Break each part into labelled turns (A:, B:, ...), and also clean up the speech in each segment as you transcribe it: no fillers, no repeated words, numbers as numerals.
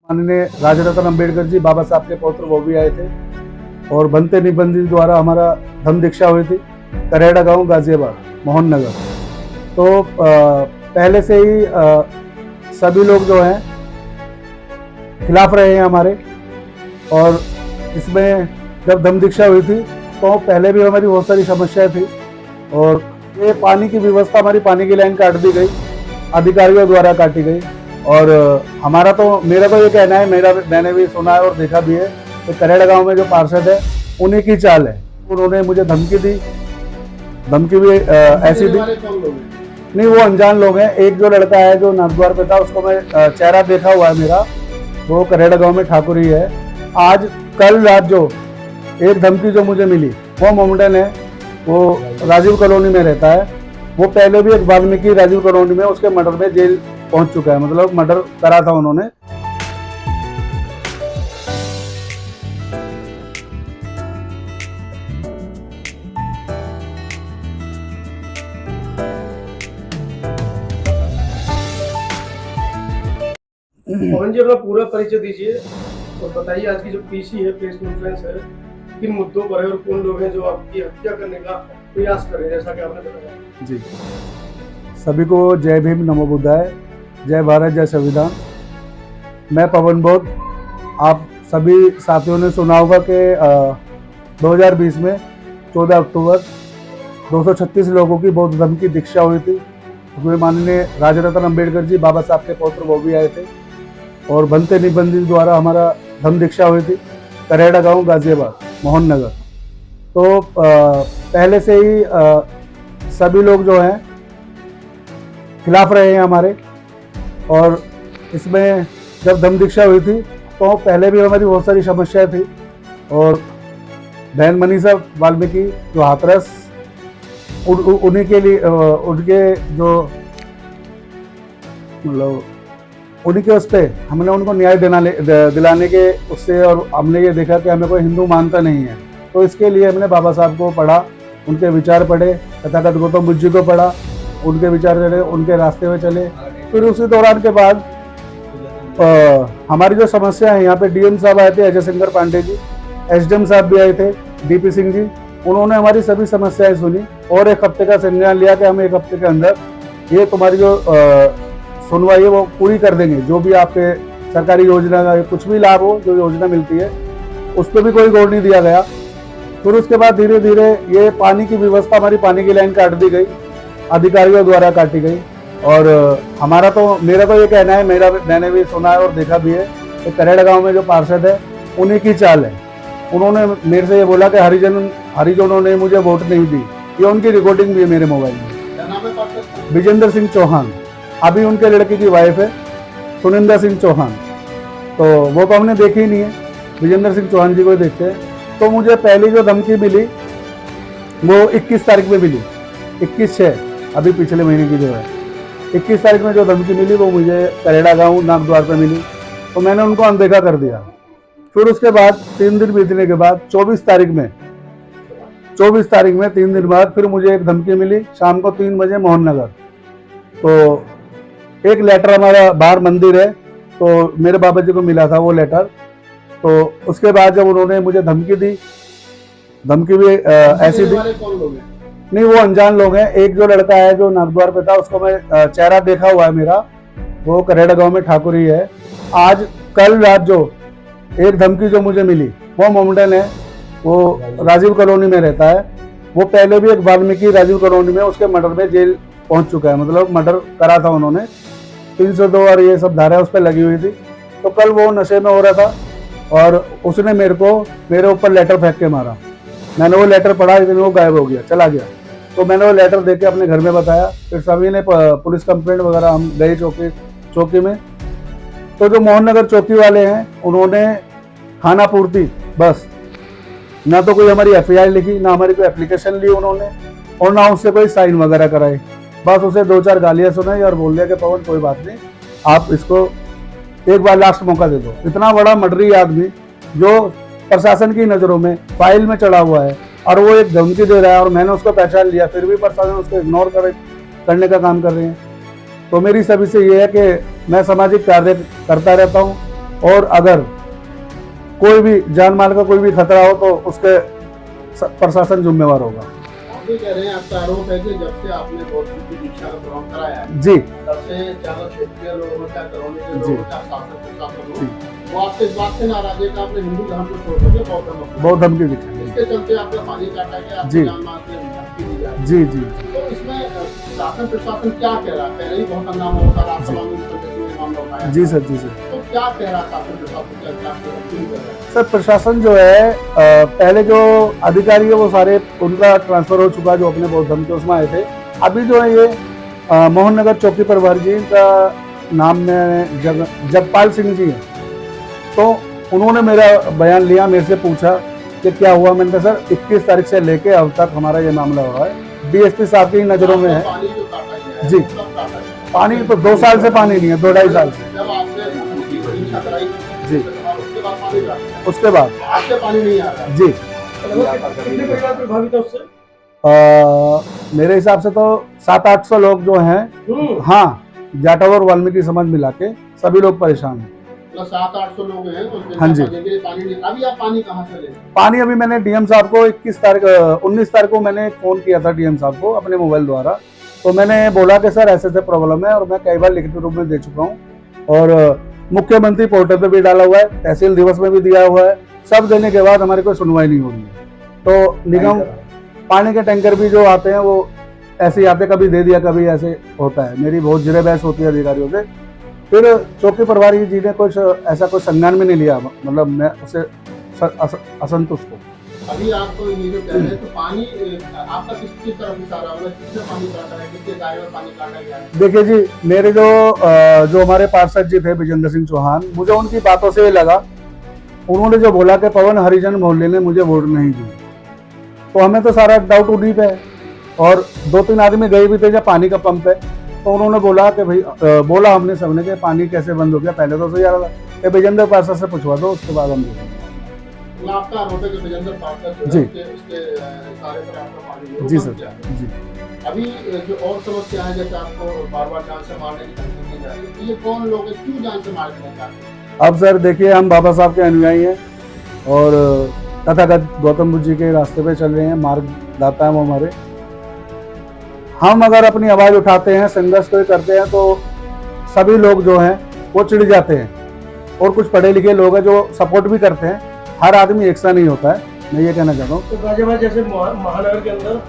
A: माननीय राजा रतन अम्बेडकर जी बाबा साहब के पौत्र वो भी आए थे और बनते निबंध द्वारा हमारा धम्म दीक्षा हुई थी करेड़ा गांव गाजियाबाद मोहन नगर। तो पहले से ही सभी लोग जो हैं खिलाफ रहे हैं हमारे। और इसमें जब धम्म दीक्षा हुई थी तो पहले भी हमारी बहुत सारी समस्याएं थी और ये पानी की व्यवस्था, हमारी पानी की लाइन काट दी गई, अधिकारियों द्वारा काटी गई। और मेरा तो ये कहना है, मैंने भी सुना है और देखा भी है कि करेड़ा गांव में जो पार्षद है उन्हीं की चाल है। उन्होंने मुझे धमकी दी, धमकी भी ऐसी दी। नहीं, वो अनजान लोग हैं। एक जो लड़का है जो नाथद्वार पे था, उसको मैं चेहरा देखा हुआ है मेरा, वो करेड़ा गांव में ठाकुर ही है। आज कल रात जो एक धमकी जो मुझे मिली, वो मोमडन है, वो राजीव कॉलोनी में रहता है। वो पहले भी एक वाल्मीकि राजीव कॉलोनी में उसके मर्डर में जेल पहुंच चुका है, मतलब मर्डर करा था उन्होंने।
B: मोहन जी, अपना पूरा परिचय दीजिए और बताइए आज की जो पीसी है, प्रेस कॉन्फ्रेंस है, किन मुद्दों पर है और कौन लोग हैं जो आपकी हत्या करने का प्रयास कर रहे हैं, जैसा कि आपने बताया।
A: जी, सभी को जय भीम, नमो बुद्धाय, जय भारत, जय संविधान। मैं पवन बौद्ध। आप सभी साथियों ने सुना होगा कि 2020 में 14 अक्टूबर 236 लोगों की बौद्ध धर्म की दीक्षा हुई थी। उसमें माननीय राजा रतन अम्बेडकर जी बाबा साहब के पौत्र वो भी आए थे और बनते निबंध द्वारा हमारा धम्म दीक्षा हुई थी करेड़ा गांव गाजियाबाद मोहन नगर। तो पहले से ही सभी लोग जो हैं खिलाफ रहे हैं हमारे। और इसमें जब धम्म दीक्षा हुई थी तो पहले भी हमारी बहुत सारी समस्याएं थी और बहन मनीषा वाल्मीकि जो हाथरस, उन्हीं के लिए उनके जो मतलब उन्हीं के उस पर हमने उनको न्याय दिलाने के उससे, और हमने ये देखा कि हमें कोई हिंदू मानता नहीं है, तो इसके लिए हमने बाबा साहब को पढ़ा, उनके विचार पढ़े, तथागत गौतम बुद्ध जी को पढ़ा, उनके विचार चले, उनके रास्ते में चले। फिर उसी दौरान के बाद हमारी जो समस्या है, यहाँ पे डीएम साहब आए थे, अजय शंकर पांडे जी, एसडीएम साहब भी आए थे, डीपी सिंह जी, उन्होंने हमारी सभी समस्याएं सुनी और एक हफ्ते का संज्ञान लिया कि हम एक हफ्ते के अंदर ये तुम्हारी जो सुनवाई है वो पूरी कर देंगे। जो भी आपके सरकारी योजना का कुछ भी लाभ हो, जो योजना मिलती है, उस पर भी कोई गौर नहीं दिया गया। फिर उसके बाद धीरे धीरे ये पानी की व्यवस्था, हमारी पानी की लाइन काट दी गई, अधिकारियों द्वारा काटी गई। और मेरा तो ये कहना है, मैंने भी सुना है और देखा भी है कि करेड़ा गांव में जो पार्षद है उन्हीं की चाल है। उन्होंने मेरे से ये बोला कि हरिजनों ने मुझे वोट नहीं दी। ये उनकी रिकॉर्डिंग भी है मेरे मोबाइल में। विजेंद्र सिंह चौहान, अभी उनके लड़के की वाइफ है सुनिंदा सिंह चौहान, तो वो तो हमने देखी ही नहीं है। विजेंद्र सिंह चौहान जी को देखते हैं। तो मुझे पहली जो धमकी मिली वो 21 तारीख में मिली, 21/6, अभी पिछले महीने की जो है 21 तारीख में जो धमकी मिली वो मुझे करेड़ा गांव नाथद्वार पे मिली। तो मैंने उनको अनदेखा कर दिया। फिर उसके बाद 3 दिन बीतने के बाद 24 तारीख में 3 दिन बाद फिर मुझे एक धमकी मिली शाम को 3 बजे मोहन नगर। तो एक लेटर, हमारा बाहर मंदिर है, तो मेरे बाबा जी को मिला था वो लेटर। तो उसके बाद जब उन्होंने मुझे धमकी दी, धमकी भी ऐसी दी। नहीं, वो अनजान लोग हैं। एक जो लड़का है जो नाथद्वार पे था, उसको मैं चेहरा देखा हुआ है मेरा, वो करेड़ा गांव में ठाकुर ही है। आज कल रात जो एक धमकी जो मुझे मिली, वो मोमडन है, वो राजीव कॉलोनी में रहता है। वो पहले भी एक वाल्मीकि राजीव कॉलोनी में उसके मर्डर में जेल पहुंच चुका है, मतलब मर्डर करा था उन्होंने। 302 और ये सब धारा उस पर लगी हुई थी। तो कल वो नशे में हो रहा था और उसने मेरे ऊपर लेटर फेंक के मारा। मैंने वो लेटर पढ़ा, लेकिन वो गायब हो गया, चला गया। तो मैंने वो लेटर देके अपने घर में बताया। फिर सभी ने पुलिस कंप्लेंट वगैरह, हम गए चौकी में। तो जो मोहन नगर चौकी वाले हैं, उन्होंने खाना पूर्ति, बस, ना तो कोई हमारी एफआईआर लिखी, ना हमारी कोई एप्लीकेशन ली उन्होंने, और ना उससे कोई साइन वगैरह कराई। बस उसे 2-4 गालियां सुनाई और बोल दिया कि पवन कोई बात नहीं, आप इसको एक बार लास्ट मौका दे दो। इतना बड़ा मर्डरी आदमी जो प्रशासन की नज़रों में फाइल में चढ़ा हुआ है और वो एक धमकी दे रहा है, और मैंने उसको पहचान लिया, फिर भी प्रशासन उसको इग्नोर करने का काम कर रहे हैं। तो मेरी सभी से ये है कि मैं सामाजिक कार्य करता रहता हूँ और अगर कोई भी जान माल का कोई भी खतरा हो तो उसके प्रशासन जिम्मेवार होगा।
C: आप भी कह रहे हैं, आपका आरोप है कि जब से आपने गौतम की दीक्षा का ग्रहण कराया है,
A: जी
C: तब से ज्यादा क्षेत्रीय लोगों का करोड़ों के
A: जी।
C: लोगों का शासन प्रशासन
A: जी।
C: हो, वो आपसे इस बात से नाराज है कि आपने हिंदू धर्म को छोड़ करके बौद्ध धर्म अपनाया।
A: बहुत धमकी दिखाई।
C: इसके चलते आपका पानी काटा गया, आपकी
A: जी।
C: जान माल की धमकी दी जा रही है।
A: जी जी
C: तो इसमें शासन प्रशासन क्या कह रहा है? पहले ही बहुत हंगामा होता रहा,
A: जी।
C: तमाम इंस्पेक्टर ने मामला उठाया।
A: जी सर, जी सर।
C: तो क्या कह रहा है शासन प्रशासन? क्या क्यों कर रहा है?
A: सर प्रशासन जो है पहले जो अधिकारी है वो सारे उनका ट्रांसफर हो चुका, जो अपने बौद्ध धर्म के उसमें आए थे। अभी जो है ये मोहन नगर चौकी प्रभारी जी का नाम में जगपाल सिंह जी है, तो उन्होंने मेरा बयान लिया, मेरे से पूछा कि क्या हुआ। मैंने कहा सर 21 तारीख से लेके अब तक हमारा ये मामला हो रहा है, डीएसपी साहब की नज़रों में है।
C: पानी जो काटा गया है,
A: जी।
C: वो कब काटा गया?
A: पानी तो 2 साल से पानी नहीं है, 2-2.5 साल से।
C: जब आपने उनकी परीक्षा कराई,
A: जी।
C: उसके बाद पानी काटा गया।
A: उसके बाद
C: आपसे पानी नहीं आ रहा।
A: जी
B: कितने परिवार प्रभावित है उससे?
A: मेरे हिसाब से तो 700-800 लोग जो हैं, हाँ, जाटव और वाल्मीकि समाज मिला के सभी लोग परेशान हैं।
C: मतलब 700-800 लोग हैं और
A: हाँ जी।
C: जिनके लिए पानी नहीं। अभी आप पानी कहाँ से ले?
A: पानी अभी मैंने डीएम साहब को 19 तारीख को मैंने फोन किया था डीएम साहब को अपने मोबाइल द्वारा। तो मैंने बोला कि सर ऐसे ऐसे प्रॉब्लम है, और मैं कई बार लिखित रूप में दे चुका हूँ, और मुख्यमंत्री पोर्टल पे भी डाला हुआ है, तहसील दिवस में भी दिया हुआ है। सब देने के बाद हमारी कोई सुनवाई नहीं हो रही है। तो निगम पानी के टैंकर भी जो आते हैं वो ऐसे ही आते, कभी दे दिया, कभी ऐसे होता है। मेरी बहुत जिरे बहस होती है अधिकारियों से। फिर चौकी प्रभारी जी ने कुछ ऐसा कोई संज्ञान में नहीं लिया, मतलब मैं उसे असंतुष्ट हूँ।
C: अभी आपको ये जो कह रहे हैं, तो पानी आपका किस तरफ इशारा होगा? किसने पानी काटा है? किसके दायरे में पानी काटा गया है?
A: देखिए जी, मेरे जो हमारे पार्षद जी थे विजेंद्र सिंह चौहान, मुझे उनकी बातों से ये लगा, उन्होंने जो बोला कि पवन हरिजन मोहल्ले ने मुझे वोट नहीं दी, तो हमें तो सारा डाउट उन्हीं पे है। और 2-3 आदमी गए भी थे जब पानी का पंप है, तो उन्होंने बोला कि भाई बोला हमने सबने कि पानी कैसे बंद हो गया, पहले तो सही आ रहा था कि विजेंद्र पार्षद से पूछवा दो, उसके बाद हम देखेंगे।
C: मतलब आपका आरोप है कि विजेंद्र पार्षद
A: जी।
C: उसके सारे पर आपका पानी वो
A: जी
C: बंद
A: सर,
C: किया।
A: जी।
C: अभी जो और समस्या है, जैसे आपको बार-बार जान से मारने की धमकी दी जा रही है, तो ये कौन लोग हैं? क्यों जान से मारने चाहते हैं?
A: अब सर देखिए, हम बाबा साहब के अनुयायी हैं और तथागत गौतम बुद्ध जी के रास्ते पे चल रहे हैं, मार्गदाता हैं वो हमारे। हम अगर अपनी आवाज़ उठाते हैं, संघर्ष कोई करते हैं, तो सभी लोग जो हैं वो चिढ़ जाते हैं, और कुछ पढ़े लिखे लोग हैं जो सपोर्ट भी करते हैं। हर आदमी एक सा नहीं होता है, मैं ये कहना चाहता हूँ।
B: तो गाजियाबाद जैसे महानगर के अंदर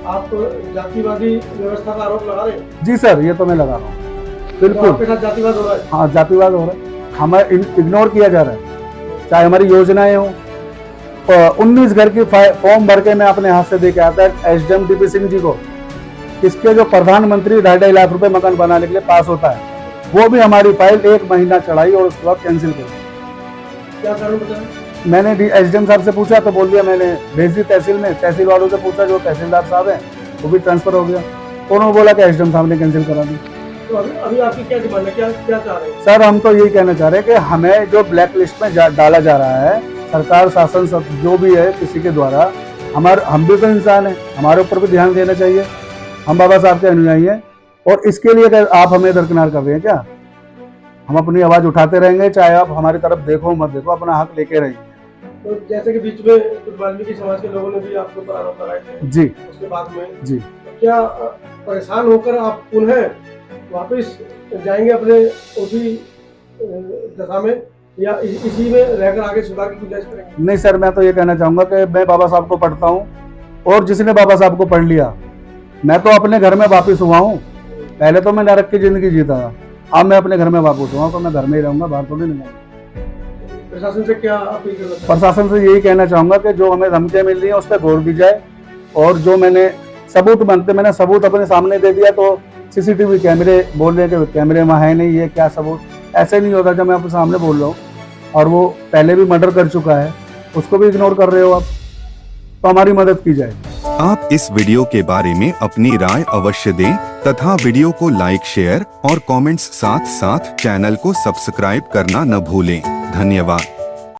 B: आप जातिवादी व्यवस्था का आरोप लगा रहे हैं?
A: जी सर, ये तो मैं लगा रहा हूँ,
B: तो
A: बिल्कुल।
B: आपके साथ जातिवाद हो रहा है?
A: हाँ, जातिवाद हो रहा है, हमें इग्नोर किया जा रहा है। चाहे हमारी योजनाएं हों, 19 घर की फॉर्म भर के मैं अपने हाथ से दे के आता है एसडीएम डीपी सिंह जी को। इसके जो प्रधानमंत्री 2.5 लाख रुपए मकान बनाने के लिए पास होता है, वो भी हमारी फाइल 1 महीना चढ़ाई और उसके बाद कैंसिल कर दी।
B: क्या कारण बताएं?
A: मैंने एसडीएम साहब से पूछा तो बोल दिया मैंने भेज दी तहसील में। तहसील वालों से पूछा, जो तहसीलदार साहब हैं वो भी ट्रांसफर हो गया, तो उन्होंने बोला कि एसडीएम साहब ने कैंसिल करा दी।
B: तो अभी आपकी क्या डिमांड है? क्या चाह रहे हैं?
A: सर हम तो यही कहना चाह रहे हैं कि हमें जो ब्लैक लिस्ट में डाला जा रहा है, सरकार शासन सब जो भी है किसी के द्वारा, हम भी तो इंसान हैं, हमारे ऊपर भी ध्यान देना चाहिए। हम बाबा साहब के अनुयायी हैं, और इसके लिए क्या आप हमें दरकिनार कर रहे हैं क्या? हम अपनी आवाज़ उठाते रहेंगे, चाहे आप हमारी तरफ देखो मत देखो, अपना हक लेके रहेंगे।
B: तो जैसे कि बीच में कुछ वाल्मीकि समाज के लोगों ने भी आपके ऊपर आरोप लगाए थे,
A: जी
B: उसके बाद में
A: जी।
B: तो क्या परेशान होकर आप पुनः वापस जाएंगे अपने उसी दशा में, या इसी में रहकर आगे सुधार की गुंजाइश करेंगे?
A: नहीं सर, मैं तो ये कहना चाहूँगा कि मैं बाबा साहब को पढ़ता हूँ, और जिसने बाबा साहब को पढ़ लिया, मैं तो अपने घर में वापस हुआ हूँ। पहले तो मैं नरक की जिंदगी जीता था, अब मैं अपने घर में वापस हुआ हूँ, तो मैं घर में ही रहूँगा, बाहर तो नहीं निकलूंगा।
B: प्रशासन से क्या अपील करना चाहते हैं?
A: प्रशासन से यही कहना चाहूँगा कि जो हमें धमकियाँ मिल रही हैं उस पर गौर दी जाए, और जो मैंने सबूत बनते मैंने सबूत अपने सामने दे दिया, तो सीसीटीवी कैमरे बोल रहे हैं कि कैमरे वहाँ है नहीं, ये क्या सबूत? ऐसे नहीं होता जब मैं आपके सामने बोल रहा हूँ, और वो पहले भी मर्डर कर चुका है, उसको भी इग्नोर कर रहे हो आप, तो हमारी मदद की जाए।
D: आप इस वीडियो के बारे में अपनी राय अवश्य दें तथा वीडियो को लाइक, शेयर और कमेंट्स साथ साथ चैनल को सब्सक्राइब करना न भूलें। धन्यवाद।